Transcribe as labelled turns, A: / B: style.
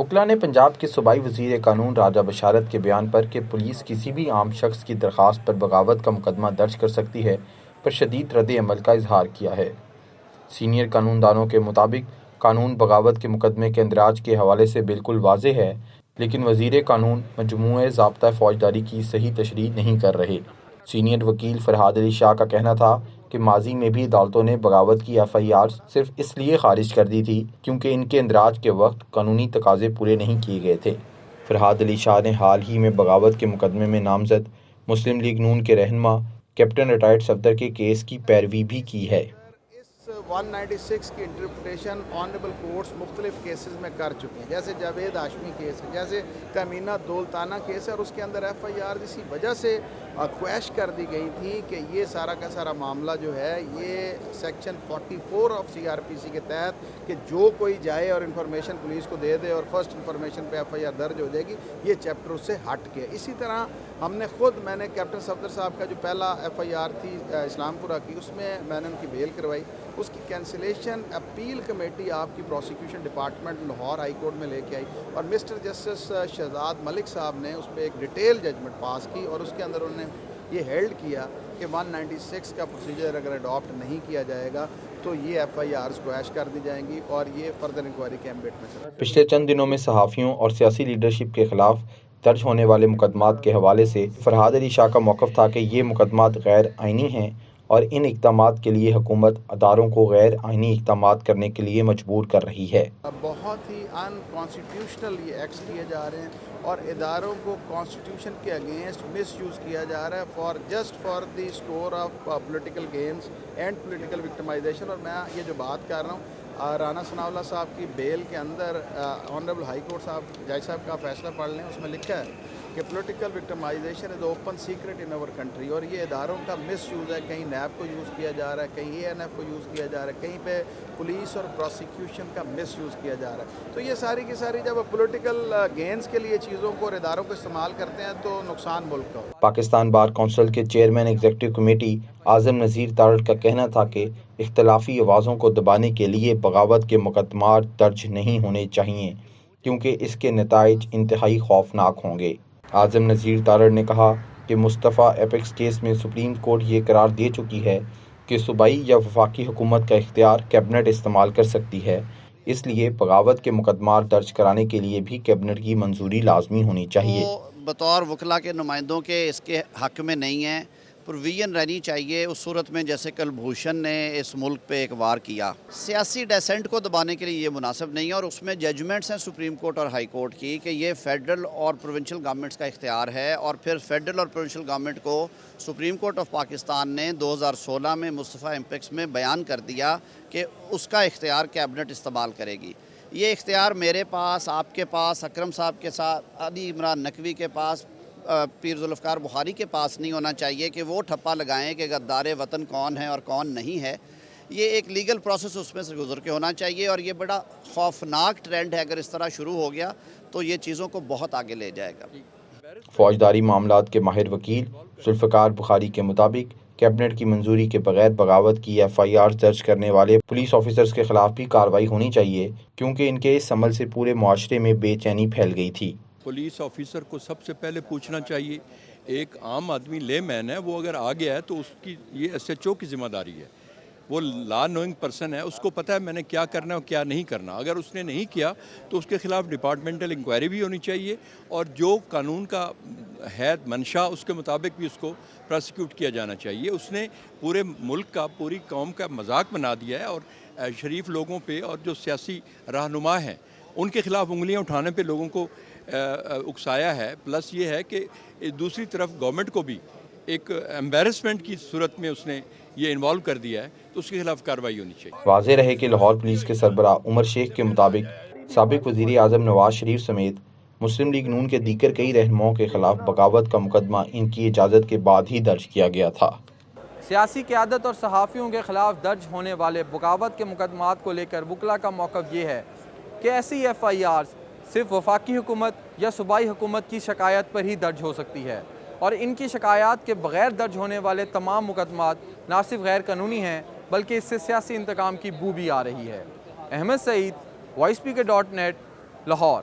A: وکلا نے پنجاب کے صوبائی وزیر قانون راجہ بشارت کے بیان پر کہ پولیس کسی بھی عام شخص کی درخواست پر بغاوت کا مقدمہ درج کر سکتی ہے پر شدید رد عمل کا اظہار کیا ہے۔ سینئر قانون دانوں کے مطابق قانون بغاوت کے مقدمے کے اندراج کے حوالے سے بالکل واضح ہے، لیکن وزیر قانون مجموعہ ضابطہ فوجداری کی صحیح تشریح نہیں کر رہے۔ سینئر وکیل فرحاد علی شاہ کا کہنا تھا کہ ماضی میں بھی عدالتوں نے بغاوت کی FIR صرف اس لیے خارج کر دی تھی کیونکہ ان کے اندراج کے وقت قانونی تقاضے پورے نہیں کیے گئے تھے۔ فرحاد علی شاہ نے حال ہی میں بغاوت کے مقدمے میں نامزد مسلم لیگ نون کے رہنما کیپٹن ریٹائرڈ صفدر کے کیس کی پیروی بھی کی ہے۔
B: 196 کی انٹرپریٹیشن آنریبل کورٹس مختلف کیسز میں کر چکے ہیں، جیسے جاوید ہاشمی کیس ہے، جیسے کمینہ دولتانہ کیس ہے، اور اس کے اندر FIR اسی وجہ سے کویش کر دی گئی تھی کہ یہ سارا کا سارا معاملہ جو ہے یہ سیکشن 44 آف CRPC کے تحت کہ جو کوئی جائے اور انفارمیشن پولیس کو دے دے اور فرسٹ انفارمیشن پہ FIR درج ہو جائے گی، یہ چیپٹر اس سے ہٹ کے۔ اسی طرح میں نے کیپٹن صفدر صاحب کا جو پہلا FIR تھی اسلام پورہ کی، اس میں نے ان کی بیل کروائی، اس کی کینسلیشن اپیل کمیٹی آپ کی prosecution department Lahore high court میں لے کے آئی، اور مسٹر جسٹس شہزاد ملک صاحب نے اس پہ ایک ڈیٹیل ججمنٹ پاس کی، اور اس کے اندر انہوں نے یہ ہیلڈ کیا کہ 196 کا پروسیجر اگر اڈاپٹ نہیں کیا جائے گا تو یہ FIRs کویش کر دی جائیں گی اور یہ فردر انکوائری کے ایمبٹ میں چلا۔
A: پچھلے چند دنوں میں صحافیوں اور سیاسی لیڈرشپ کے خلاف درج ہونے والے مقدمات کے حوالے سے فرحاد علی شاہ کا موقف تھا کہ یہ مقدمات غیر آئینی ہیں اور ان اقدامات کے لیے حکومت اداروں کو غیر آئینی اقدامات کرنے کے لیے مجبور کر رہی ہے۔
B: بہت ہی ان کانسٹیٹیوشنل یہ ایکٹس کیے جا رہے ہیں اور اداروں کو کانسٹیٹیوشن کے اگینسٹ مس یوز کیا جا رہا ہے just for the store of political gains and political victimization. اور میں یہ جو بات کر رہا ہوں، رانا ثناء اللہ صاحب کی بیل کے اندر آنریبل ہائی کورٹ صاحب جج صاحب کا فیصلہ پڑھ لیں، اس میں لکھا ہے کہ political victimization is open secret in our country, اور یہ اداروں کا مس یوز ہے، کہیں نیب کو یوز کیا جا رہا ہے، کہیں ANF کو یوز کیا جا رہا ہے، کہیں پہ پولیس اور پروسیکیوشن کا مس یوز کیا جا رہا ہے۔ تو یہ ساری کی ساری جب پولیٹیکل گینز کے لیے چیزوں کو اور اداروں کو استعمال کرتے ہیں تو نقصان ملک کا ہو۔
A: پاکستان بار کونسل کے چیئرمین ایگزیکٹو کمیٹی اعظم نذیر تارڑ کا کہنا تھا کہ اختلافی آوازوں کو دبانے کے لیے بغاوت کے مقدمات درج نہیں ہونے چاہیے کیونکہ اس کے نتائج انتہائی خوفناک ہوں گے۔ اعظم نذیر تارڑ نے کہا کہ مصطفیٰ ایپیکس کیس میں سپریم کورٹ یہ قرار دے چکی ہے کہ صوبائی یا وفاقی حکومت کا اختیار کیبنٹ استعمال کر سکتی ہے، اس لیے بغاوت کے مقدمات درج کرانے کے لیے بھی کیبنٹ کی منظوری لازمی ہونی چاہیے۔
C: بطور وکلا کے نمائندوں کے اس کے حق میں نہیں ہیں، پروویژن رہنی چاہیے اس صورت میں جیسے کلبھوشن نے اس ملک پہ ایک وار کیا۔ سیاسی ڈیسنٹ کو دبانے کے لیے یہ مناسب نہیں ہے، اور اس میں ججمنٹس ہیں سپریم کورٹ اور ہائی کورٹ کی کہ یہ فیڈرل اور پروونشل گورنمنٹس کا اختیار ہے، اور پھر فیڈرل اور پروونشل گورنمنٹ کو سپریم کورٹ آف پاکستان نے 2016 میں مصطفیٰ ایمپیکس میں بیان کر دیا کہ اس کا اختیار کیبنٹ استعمال کرے گی۔ یہ اختیار میرے پاس، آپ کے پاس، اکرم صاحب کے ساتھ، علی عمران نقوی کے پاس، پیر ذوالفقار بخاری کے پاس نہیں ہونا چاہیے کہ وہ ٹھپا لگائیں کہ غدار وطن کون ہے اور کون نہیں ہے۔ یہ ایک لیگل پروسیس اس میں سے گزر کے ہونا چاہیے، اور یہ بڑا خوفناک ٹرینڈ ہے، اگر اس طرح شروع ہو گیا تو یہ چیزوں کو بہت آگے لے جائے گا۔
A: فوجداری معاملات کے ماہر وکیل ذوالفقار بخاری کے مطابق کیبنٹ کی منظوری کے بغیر بغاوت کی FIR درج کرنے والے پولیس آفیسرز کے خلاف بھی کارروائی ہونی چاہیے کیونکہ ان کے اس عمل سے پورے معاشرے میں بے چینی پھیل گئی تھی۔
D: پولیس آفیسر کو سب سے پہلے پوچھنا چاہیے، ایک عام آدمی لے مین ہے، وہ اگر آ گیا ہے تو اس کی یہ SHO کی ذمہ داری ہے، وہ لا نوئنگ پرسن ہے، اس کو پتہ ہے میں نے کیا کرنا ہے اور کیا نہیں کرنا۔ اگر اس نے نہیں کیا تو اس کے خلاف ڈپارٹمنٹل انکوائری بھی ہونی چاہیے، اور جو قانون کا ہے منشا اس کے مطابق بھی اس کو پراسیکیوٹ کیا جانا چاہیے۔ اس نے پورے ملک کا، پوری قوم کا مذاق بنا دیا ہے، اور شریف لوگوں پہ اور جو سیاسی رہنما ہیں ان کے خلاف انگلیاں اٹھانے پہ لوگوں کو اکسایا ہے۔ پلس یہ ہے کہ دوسری طرف گورنمنٹ کو بھی ایک ایمبیرسمنٹ کی صورت میں اس نے یہ انوالو کر دیا ہے، تو اس کے خلاف کارروائی ہونی چاہیے۔
A: واضح رہے کہ لاہور پولیس کے سربراہ عمر شیخ کے مطابق سابق وزیر اعظم نواز شریف سمیت مسلم لیگ نون کے دیگر کئی رہنماؤں کے خلاف بغاوت کا مقدمہ ان کی اجازت کے بعد ہی درج کیا گیا تھا۔
E: سیاسی قیادت اور صحافیوں کے خلاف درج ہونے والے بغاوت کے مقدمات کو لے کر وکلا کا موقف یہ ہے کہ ایسی FIRs صرف وفاقی حکومت یا صوبائی حکومت کی شکایت پر ہی درج ہو سکتی ہے، اور ان کی شکایات کے بغیر درج ہونے والے تمام مقدمات نہ صرف غیر قانونی ہیں بلکہ اس سے سیاسی انتقام کی بو بھی آ رہی ہے۔ احمد سعید، وائس PK.net، لاہور۔